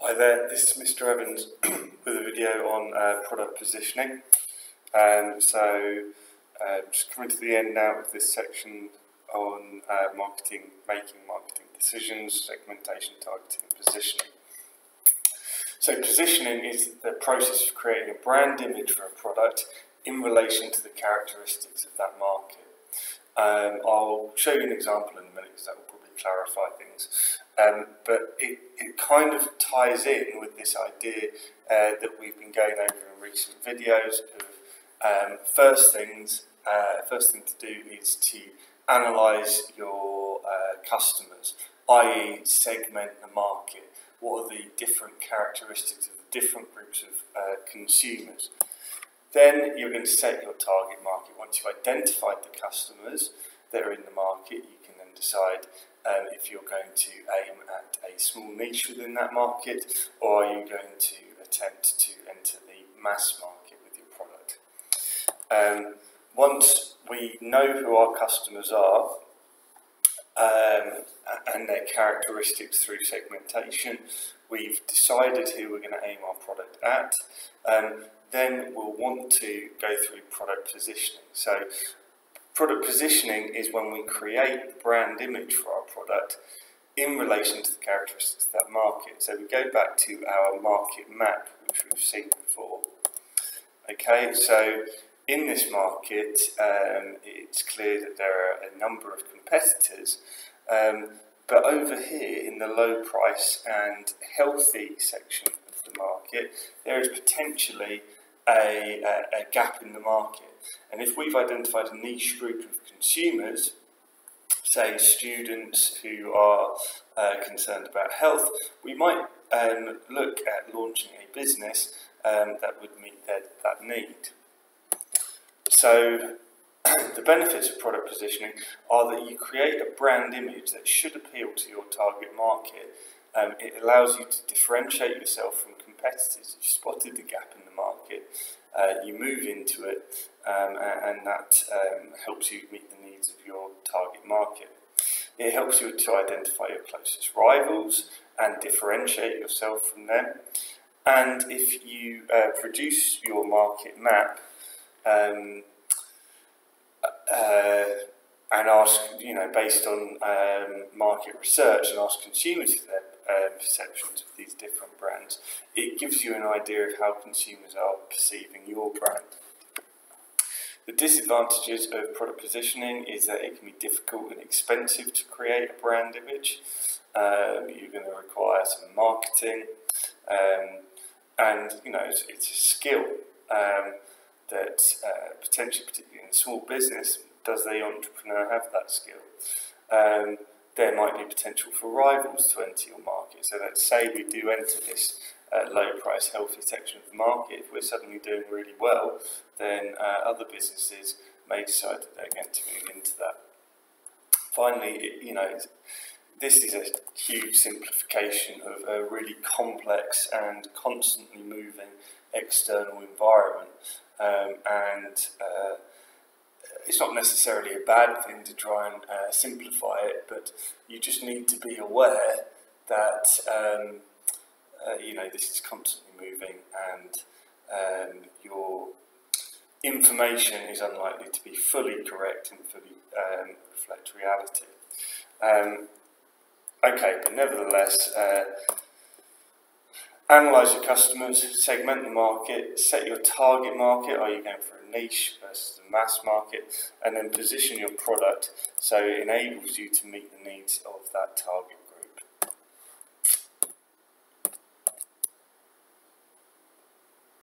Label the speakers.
Speaker 1: Hi there, this is Mr. Evans with a video on product positioning. Just coming to the end now of this section on making marketing decisions, segmentation, targeting and positioning. So positioning is the process of creating a brand image for a product in relation to the characteristics of that market. I'll show you an example in a minute because that will probably clarify things. But it kind of ties in with this idea that we've been going over in recent videos of first thing to do is to analyse your customers, i.e. segment the market. What are the different characteristics of the different groups of consumers? Then you're going to set your target market. Once you've identified the customers that are in the market, you can then decide if you're going to aim at a small niche within that market, or are you going to attempt to enter the mass market with your product. Once we know who our customers are and their characteristics through segmentation, we've decided who we're going to aim our product at, then we'll want to go through product positioning. So product positioning is when we create the brand image for our product in relation to the characteristics of that market. So we go back to our market map, which we've seen before. Okay, so in this market, it's clear that there are a number of competitors, but over here in the low price and healthy section of the market, there is potentially a gap in the market. And if we've identified a niche group of consumers, say students who are concerned about health, we might look at launching a business that would meet that need. So the benefits of product positioning are that you create a brand image that should appeal to your target market. It allows you to differentiate yourself from competitors. You've spotted the gap in the market, you move into it, and that helps you meet the needs of your target market. It helps you to identify your closest rivals and differentiate yourself from them. And if you produce your market map and ask, based on market research, and ask consumers for their perceptions of these different brands, it gives you an idea of how consumers are perceiving your brand. The disadvantages of product positioning is that it can be difficult and expensive to create a brand image. You're going to require some marketing, and it's a skill that potentially, particularly in a small business, does the entrepreneur have that skill? There might be potential for rivals to enter your market. So let's say we do enter this low price healthy section of the market. If we're suddenly doing really well, then other businesses may decide that they're going to move into that. Finally, this is a huge simplification of a really complex and constantly moving external environment, it's not necessarily a bad thing to try and simplify it, but you just need to be aware that this is constantly moving, and your information is unlikely to be fully correct and fully reflect reality. Okay, but nevertheless, analyse your customers, segment the market, set your target market. Are you going for a niche versus a mass market? And then position your product so it enables you to meet the needs of that target